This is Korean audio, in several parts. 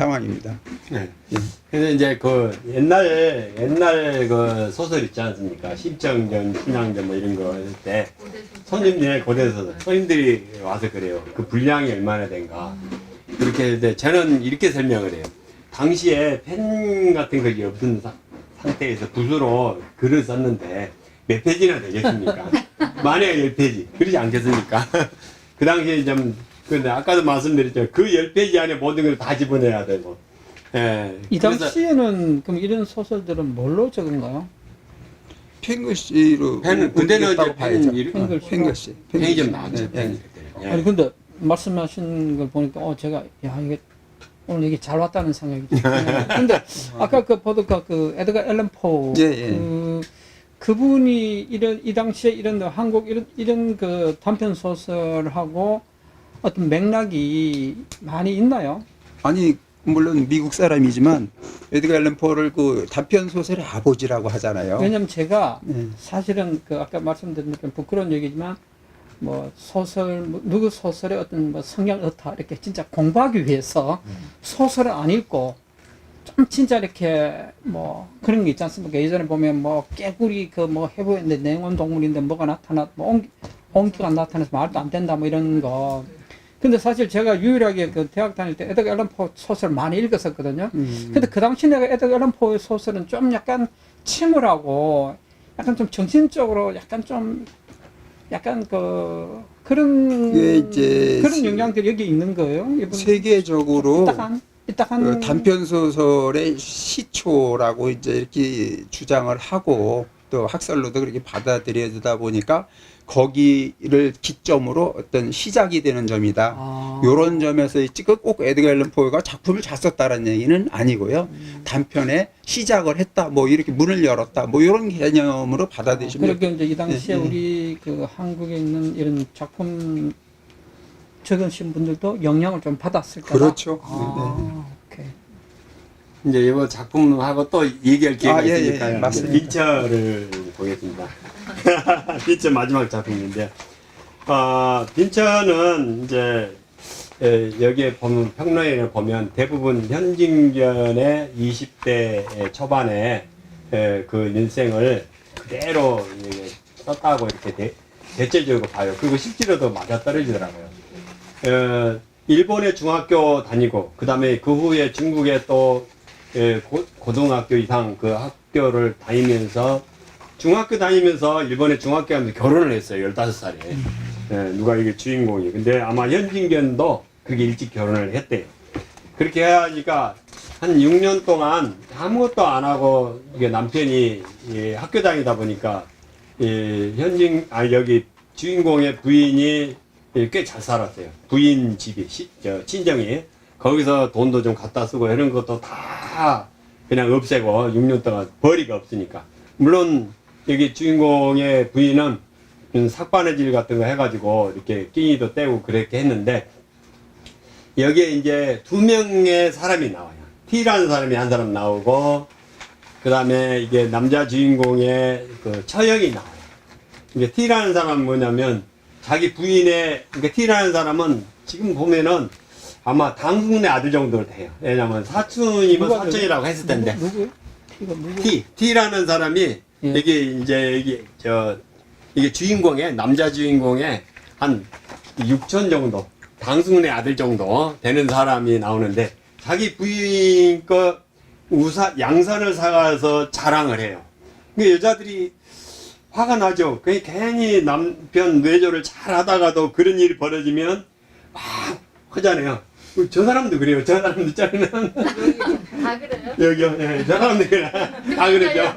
상황입니다. 네. 그래서 이제 그 옛날 그 소설 있지 않습니까? 십정전, 신앙전 뭐 이런 거 할 때 손님들 고대소설 손님들이 와서 그래요. 그 분량이 얼마나 된가. 그렇게 했는데 저는 이렇게 설명을 해요. 당시에 펜 같은 것이 없는 상태에서 붓으로 글을 썼는데 몇 페이지나 되겠습니까? 만약에 10페이지. 그러지 않겠습니까? 그 당시에 좀, 근데 아까도 말씀드렸죠. 그 10페이지 안에 모든 걸 다 집어내야 되고. 예. 이 당시에는 그럼 이런 소설들은 뭘로 적은가요? 펜글씨로 그때는 이제 봐야죠. 펜글씨. 펜이 좀 나왔죠. 네, 펜이. 예. 아니 근데 말씀하신 걸 보니까 제가 야 이게 오늘 얘기 잘 왔다는 생각이 들어요. 근데 아까 그 보도가 그 에드가 앨런 포 예, 예. 그분이 이 당시에 이런 한국 이런 그 단편 소설하고 어떤 맥락이 많이 있나요? 아니 물론 미국 사람이지만 에드가 앨런 포를 그 단편 소설의 아버지라고 하잖아요. 왜냐면 제가 네. 사실은 그 아까 말씀드린 좀 부끄러운 얘기지만 뭐 소설 누구 소설의 어떤 뭐 성향 어떠 이렇게 진짜 공부하기 위해서 소설을 안 읽고 좀 진짜 이렇게 뭐 그런 게 있지 않습니까? 예전에 보면 뭐 깨구리 그 뭐 해부했는데 냉온 동물인데 뭐가 뭐 옹기가 나타나서 말도 안 된다 뭐 이런 거. 근데 사실 제가 유일하게 그 대학 다닐 때 에드가 앨런 포 소설 많이 읽었었거든요. 근데 그 당시 내가 에드가 앨런 포의 소설은 좀 약간 침울하고 약간 좀 정신적으로 약간 그런 이제 그런 영향들이 여기 있는 거예요. 세계적으로 이따한 그 단편 소설의 시초라고 이제 이렇게 주장을 하고 또 학설로도 그렇게 받아들여지다 보니까 거기를 기점으로 어떤 시작이 되는 점이다. 요런 점에서 꼭 에드가 앨런 포가 작품을 잘 썼다는 얘기는 아니고요. 단편에 시작을 했다, 뭐 이렇게 문을 열었다, 뭐 이런 개념으로 받아들이시면. 그러니까 이제 이 당시에 우리 그 한국에 있는 이런 작품 적으신 분들도 영향을 좀 받았을 거다. 그렇죠. 오케이. 이제 이거 작품하고 또 얘기할 기회가 예, 있으니까요. 맞습니다. 빈처를 보겠습니다. 빈처 마지막 작품인데, 빈처는 이제 여기에 보면 평론에 보면 대부분 현진견의 20대 초반에 그 인생을 그대로 썼다고 이렇게 대체적으로 봐요. 그리고 실제로도 맞아떨어지더라고요. 일본의 중학교 다니고 그 다음에 그 후에 중국에 또 고등학교 이상 그 학교를 다니면서 중학교 다니면서 일본의 중학교 가면서 결혼을 했어요. 15살에. 누가 이게 주인공이. 근데 아마 현진견도 그렇게 일찍 결혼을 했대요. 그렇게 해야니까 한 6년 동안 아무것도 안 하고 이게 남편이 학교 다니다 보니까 여기 주인공의 부인이 꽤 잘 살았어요. 부인 집이 친정이 거기서 돈도 좀 갖다 쓰고 이런 것도 다 그냥 없애고 6년 동안 벌이가 없으니까. 물론 여기 주인공의 부인은 삭바느질 같은 거 해가지고 이렇게 끼니도 떼고 그렇게 했는데 여기에 이제 2명의 사람이 나와요. T라는 사람이 한 사람 나오고 그 다음에 이게 남자 주인공의 그 처형이 나와요. 이게 T라는 사람은 뭐냐면 자기 부인의, 그러니까 T라는 사람은 지금 보면은 아마 당숙네 아들 정도 돼요. 왜냐면 사촌이면 사촌이라고 했을 텐데. 누구요? 누구? T라는 사람이 이게 주인공의, 남자 주인공의 한 6천 정도, 당숙네 아들 정도 되는 사람이 나오는데 자기 부인 거 양산을 사가서 자랑을 해요. 그러니까 여자들이 화가 나죠. 괜히 남편 외조를 잘 하다가도 그런 일이 벌어지면 막 하잖아요. 저 사람도 그래요. 저 사람도 짜리는. 다 그래요? 여기요. 네, 저 사람도 그래요. 다 그러죠.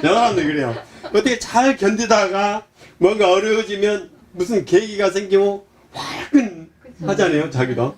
저 사람도 그래요. 어떻게 잘 견디다가 뭔가 어려워지면 무슨 계기가 생기면 화끈 하잖아요. 자기도.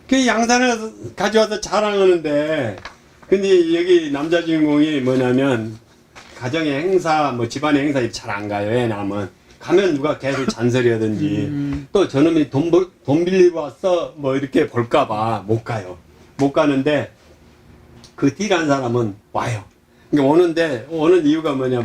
그 양산을 가져와서 자랑하는데 근데 여기 남자 주인공이 뭐냐면 가정의 행사, 뭐 집안의 행사 잘 안 가요. 왜냐면 가면 누가 계속 잔소리 하든지 또 저놈이 돈 빌리고 왔어 뭐 이렇게 볼까봐 못 가요. 못 가는데 그 T라는 사람은 와요. 그러니까 오는 이유가 뭐냐,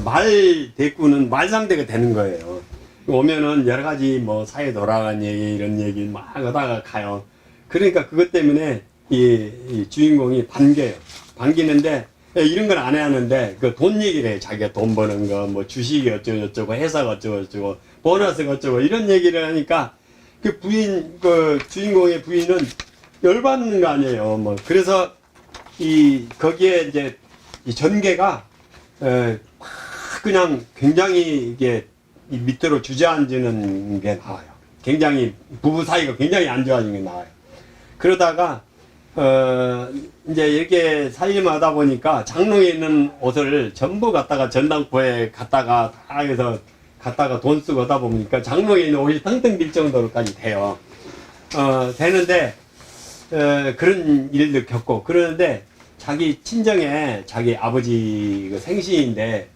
대꾸는 말상대가 되는 거예요. 오면은 여러 가지 뭐 사회 돌아간 얘기 이런 얘기 막 하다가 가요. 그러니까 그것 때문에 이 주인공이 반겨요. 반기는데 이런 건 안 하는데 그 돈 얘기를 해. 자기가 돈 버는 거, 뭐 주식이 어쩌고저쩌고, 회사가 어쩌고저쩌고, 보너스가 어쩌고 이런 얘기를 하니까 그 부인, 그 주인공의 부인은 열받는 거 아니에요. 뭐 그래서 거기에 이제 이 전개가 막 그냥 굉장히 이게 이 밑으로 주저앉는 게 나와요. 굉장히 부부 사이가 굉장히 안 좋아지는 게 나와요. 그러다가 이제 이렇게 살림하다 보니까 장롱에 있는 옷을 전부 갖다가 전당포에 갖다가 다 해서 갖다가 돈 쓰고 하다 보니까 장롱에 있는 옷이 텅텅 빌 정도로까지 돼요. 되는데 그런 일도 겪고 그러는데 자기 친정에 자기 아버지 그 생신인데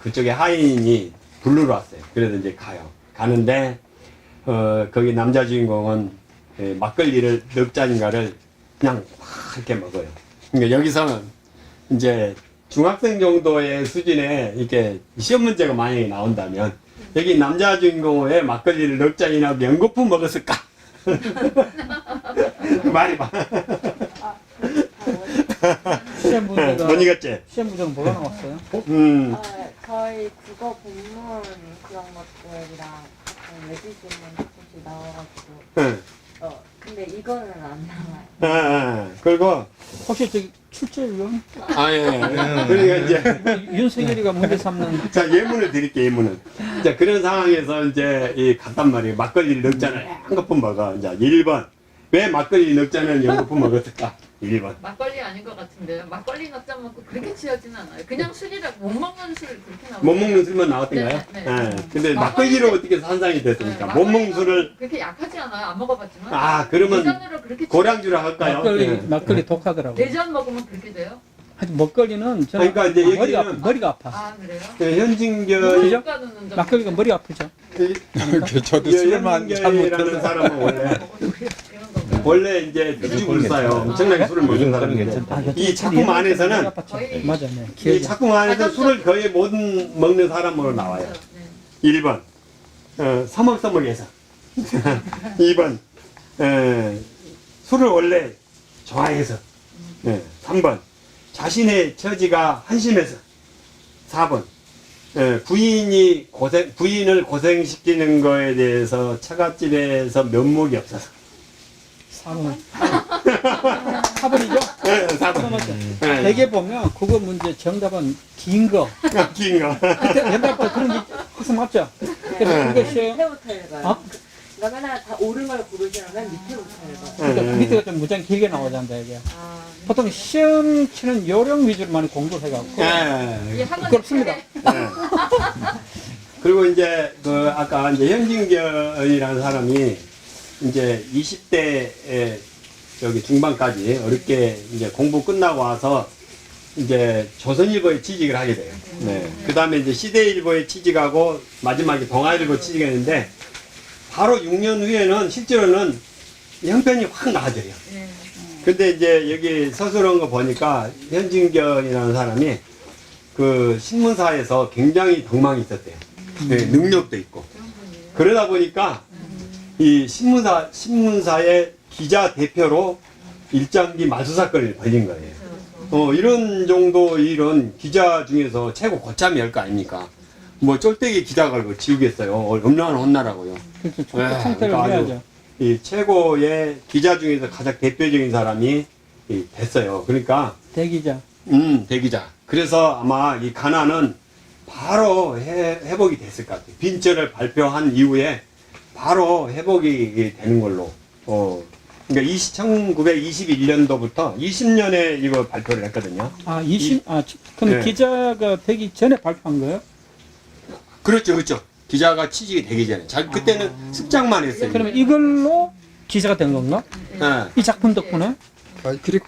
그쪽에 하인이 부르러 왔어요. 그래서 이제 가요. 가는데 거기 남자 주인공은 막걸리를 넉 잔인가를 그냥 막 이렇게 먹어요. 그러니까 여기서는 이제 중학생 정도의 수준에 이렇게 시험 문제가 만약에 나온다면 여기 남자 주인공은 왜 막걸리를 넉 잔이나 연거푸 먹었을까? 말이 봐. 시험 문제가 못 이겼지? 시험 문제가 뭐가 나왔어요? 저희 국어 본문 그런 것들이랑 외지신문 조금씩 나와가지고 응. 근데 이거는 안 나와요. 그리고 혹시 저기 출제위원 그러니까 이제 윤석열이가 문제 삼는 자 예문을 드릴게요. 예문을. 자 그런 상황에서 이제 이 갔단 말이에요. 막걸리를 넉 잔을 한꺼풀 먹어. 이제 1번 왜 막걸리 넉 잔을 연거푸 먹었을까? 1번. 막걸리 아닌 것 같은데요. 막걸리 넉잔 먹고 그렇게 취하지는 않아요. 그냥 술이라고 못 먹는 술 그렇게 나와요. 못 먹는 술만 나왔던가요? 네, 네. 근데 막걸리로 어떻게 산상이 됐습니까? 못 먹는 술을 그렇게 약하지 않아요. 안 먹어봤지만. 그러면 내잔으로 그렇게 고량주라 할까요? 막걸리 독하더라고요. 내잔 먹으면 그렇게 돼요? 하여튼 먹거리는 저는 그러니까 이제 머리가 아파. 아 그래요? 현진결 그죠? 국가는 좀- 막걸리가 머리 아프죠. 저도 술만 현진결이라는 사람은 그런 건가요? 원래 이제 죽을사요. 엄청나게 술을 먹는 사람인데 이 작품 안에서는 거의 맞아, 네. 이 기억이 작품 안에서 술을 거의 못 먹는 사람으로 나와요. 네. 1번 서먹서먹해서 2번 술을 원래 좋아해서 3번 자신의 처지가 한심해서 4번 부인을 고생시키는 거에 대해서 처갓집에서 면목이 없어서 4번. 4번이죠? 4번 맞죠? 대개 보면 국어 문제 정답은 긴 거. 긴 거. 그때 옛날부터 그런 게 항상 맞죠? 그래서 그것이 밑에부터 읽어요. 어? 그러니까 맨날 다 옳은 걸 고르시면 밑에부터 읽어요. 그러니까 그 밑에가 좀 무장 길게 나오잖아요, 이게. 아, 보통 시험 치는 요령 위주로 많이 공부를 해갖고. 이 학원 부끄럽습니다. 그리고 이제 그 아까 이제 현진결이라는 사람이 이제 20대에 여기 중반까지 어렵게 이제 공부 끝나고 와서 이제 조선일보에 취직을 하게 돼요. 네. 그 다음에 이제 시대일보에 취직하고 마지막에 동아일보 취직했는데 바로 6년 후에는 실제로는 형편이 확 나아져요. 근데 이제 여기 서술한 거 보니까 현진결이라는 사람이 그 신문사에서 굉장히 덕망이 있었대요. 네, 능력도 있고. 그러다 보니까 이 신문사의 기자 대표로 일장기 말소 사건이 벌린 거예요. 이런 정도 일은 기자 중에서 최고 고참이 할 거 아닙니까? 뭐 쫄대기 기자 걸고 지우겠어요. 얼마나 혼나라고요. 그렇죠. 네, 총대를 그러니까 아주 해야죠. 이 최고의 기자 중에서 가장 대표적인 사람이 됐어요. 그러니까 대기자. 대기자. 그래서 아마 이 가난은 바로 회복이 됐을 것 같아요. 빈절을 발표한 이후에 바로 회복이 되는 걸로. 그러니까 1921년도부터 20년에 이거 발표를 했거든요. 그럼 네. 기자가 되기 전에 발표한 거예요? 그렇죠, 그렇죠. 기자가 취직이 되기 전에. 그때는 숙장만 했어요. 그러면 이걸로 기자가 된 건가? 네. 이 작품 덕분에?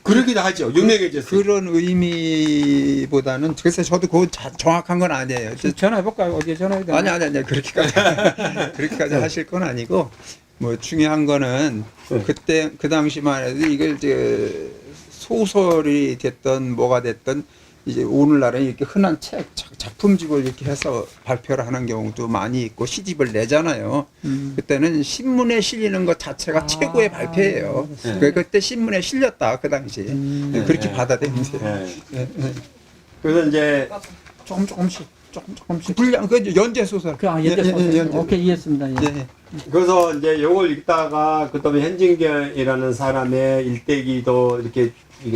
그러기도 하죠. 유명해졌어요. 그런 의미보다는 그래서 저도 그거 정확한 건 아니에요. 지금 전화해볼까요? 어디에 전화해야 되나? 아니 그렇게까지 하실 건 아니고 뭐 중요한 거는 그때 그 당시만 해도 이걸 이제 소설이 됐던 뭐가 됐던 이제 오늘날에 이렇게 흔한 책 작품집을 이렇게 해서 발표를 하는 경우도 많이 있고 시집을 내잖아요. 그때는 신문에 실리는 것 자체가 최고의 발표예요. 그때 신문에 실렸다 그 당시에 그렇게 받아들이세요. 예. 그래서 이제 조금씩. 분량 그 연재 소설. 연재 소설. 오케이, 이해했습니다. 예. 그래서 이제 요걸 읽다가 그다음에 현진경이라는 사람의 일대기도 이렇게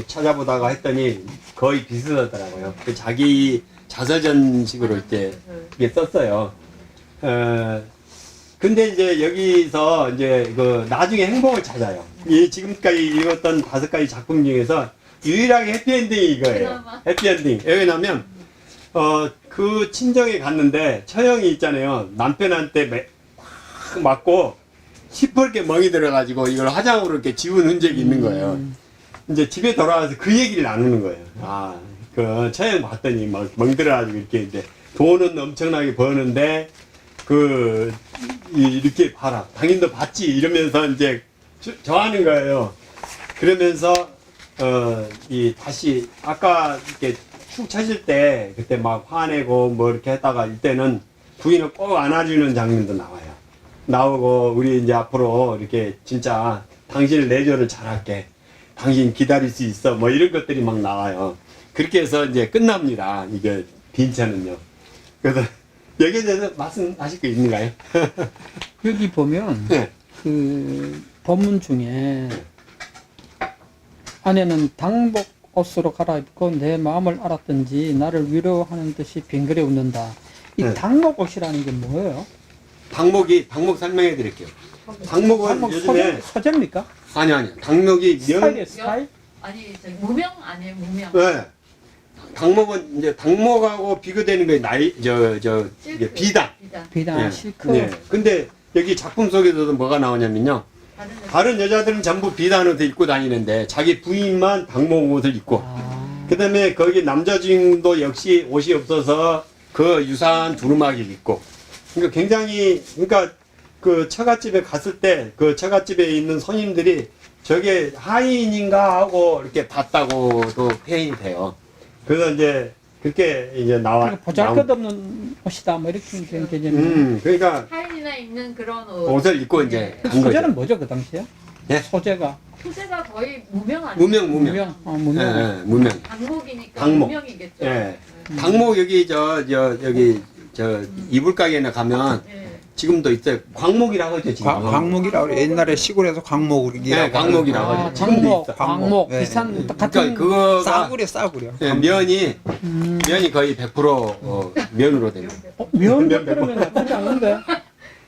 찾아보다가 했더니 거의 비슷하더라고요. 그 자기 자서전식으로 이렇게 썼어요. 근데 이제 여기서 이제 그 나중에 행복을 찾아요. 이 지금까지 읽었던 5가지 작품 중에서 유일하게 해피엔딩이 이거예요. 그나마. 해피엔딩. 왜냐면 그 친정에 갔는데 처형이 있잖아요. 남편한테 확 맞고 시퍼렇게 멍이 들어가지고 이걸 화장으로 이렇게 지운 흔적이 있는 거예요. 이제 집에 돌아와서 그 얘기를 나누는 거예요. 그 처형 봤더니 막 멍들어가지고 이렇게 이제 돈은 엄청나게 버는데 이렇게 봐라. 당신도 봤지? 이러면서 이제 저하는 거예요. 그러면서 다시 아까 이렇게 축 처질 때 그때 막 화내고 뭐 이렇게 했다가 이때는 부인을 꼭 안아주는 장면도 나오고 우리 이제 앞으로 이렇게 진짜 당신을 내조를 잘할게. 당신 기다릴 수 있어. 뭐 이런 것들이 막 나와요. 그렇게 해서 이제 끝납니다. 이게 빈차는요. 그래서 여기에 대해서 말씀하실 거 있는가요? 여기 보면 네. 그 본문 중에 아내는 당복 옷으로 갈아입고 내 마음을 알았던지 나를 위로하는 듯이 빙그레 웃는다. 이 네. 당복 옷이라는 게 뭐예요? 당목 설명해 드릴게요. 당목은 당복 요즘에 소재입니까? 아니요. 당목이 스타일이에요, 스타일? 아니 저기 무명 아니에요 무명. 네. 당목은 이제 당목하고 비교되는 게 이게 실크, 비단. 비단, 예. 실크. 네. 근데 여기 작품 속에서도 뭐가 나오냐면요. 다른 여자들은 전부 비단 옷을 입고 다니는데 자기 부인만 당목 옷을 입고 그 다음에 거기 남자 주인공도 역시 옷이 없어서 그 유사한 두루마기를 입고 그러니까 굉장히 그 처갓집에 갔을 때 그 처갓집에 있는 손님들이 저게 하인인가 하고 이렇게 봤다고도 표현이 돼요. 그래서 이제 그렇게 이제 보잘것없는 옷이다 뭐 이렇게 된 개념이에요. 그러니까 하인이나 입는 그런 옷. 옷을 입고 이제 그 간 거죠. 소재는 뭐죠 그 당시에? 예? 소재가 소재가 거의 무명 아니에요? 무명. 무명. 예, 무명. 당목이니까 당목. 무명이겠죠. 예. 당목 여기 여기 이불 가게나 가면 예. 지금도 있어요. 광목이라고 하죠 지금. 광목이라고 그래. 옛날에 시골에서 광목이라고 네, 광목이라고 아, 하죠. 지금도 광목, 있어. 광목 네, 비슷한 네. 같은 그러니까 그거가 싸구려. 예, 면이 거의 100% 면으로 됩니다. 면 100%면 나쁘지 않은데.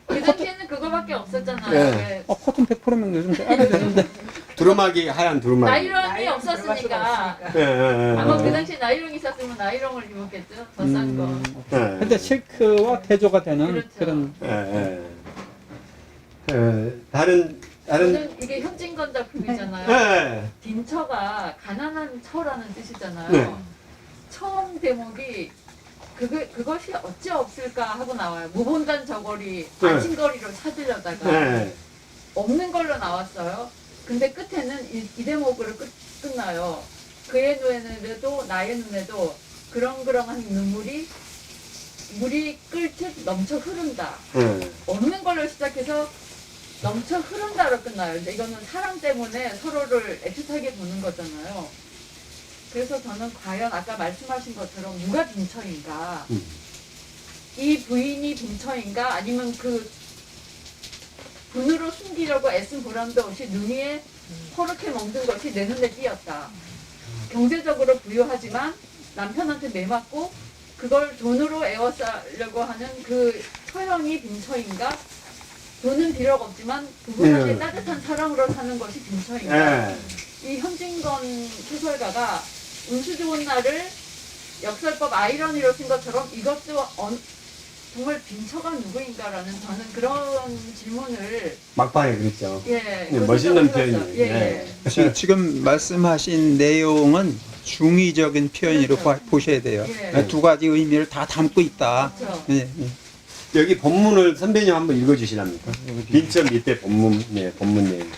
그 당시에는 그거밖에 없었잖아요. 예. 왜 코튼 100%면 요즘 알아야 되는데. 두루마기 하얀 두루마기. 나이론이 없었으니까. 예. 아마 그 당시에 나이롱이 있었으면 나이롱을 입었겠죠. 더 싼 거. 예. 근데 실크와 대조가 되는 그렇죠. 그런 예. 다른 저는 이게 현진건 작품이잖아요. 예. 빈처가 가난한 처라는 뜻이잖아요. 네. 처음 대목이 그것이 어찌 없을까 하고 나와요. 무본단 저고리 네. 아침거리로 찾으려다가 예. 없는 걸로 나왔어요. 근데 끝에는 이 대목으로 끝나요. 그의 눈에도 나의 눈에도 그렁그렁한 눈물이 물이 끓듯 넘쳐 흐른다. 없는 걸로 시작해서 넘쳐 흐른다로 끝나요. 근데 이거는 사랑 때문에 서로를 애틋하게 보는 거잖아요. 그래서 저는 과연 아까 말씀하신 것처럼 누가 빈처인가? 이 부인이 빈처인가? 아니면 그 분으로 숨기려고 애쓴 보람도 없이 눈 위에 퍼렇게 멍든 것이 내 눈에 띄었다. 경제적으로 부유하지만 남편한테 매맞고 그걸 돈으로 에워싸려고 하는 그 처형이 빈처인가? 돈은 비록 없지만 부부간의 따뜻한 사랑으로 사는 것이 빈처인가? 이 현진건 소설가가 운수 좋은 날을 역설법 아이러니로 쓴 것처럼 이것도 정말 빈처가 누구인가라는 저는 그런 질문을 막판에 그랬죠. 예, 네, 멋있는 표현이에요. 예, 지금 말씀하신 내용은 중의적인 표현으로 보셔야 돼요. 예. 두 가지 의미를 다 담고 있다. 그렇죠. 예, 예. 여기 본문을 선배님 한번 읽어주시랍니까? 빈처 밑에 본문 내용. 본문 내용.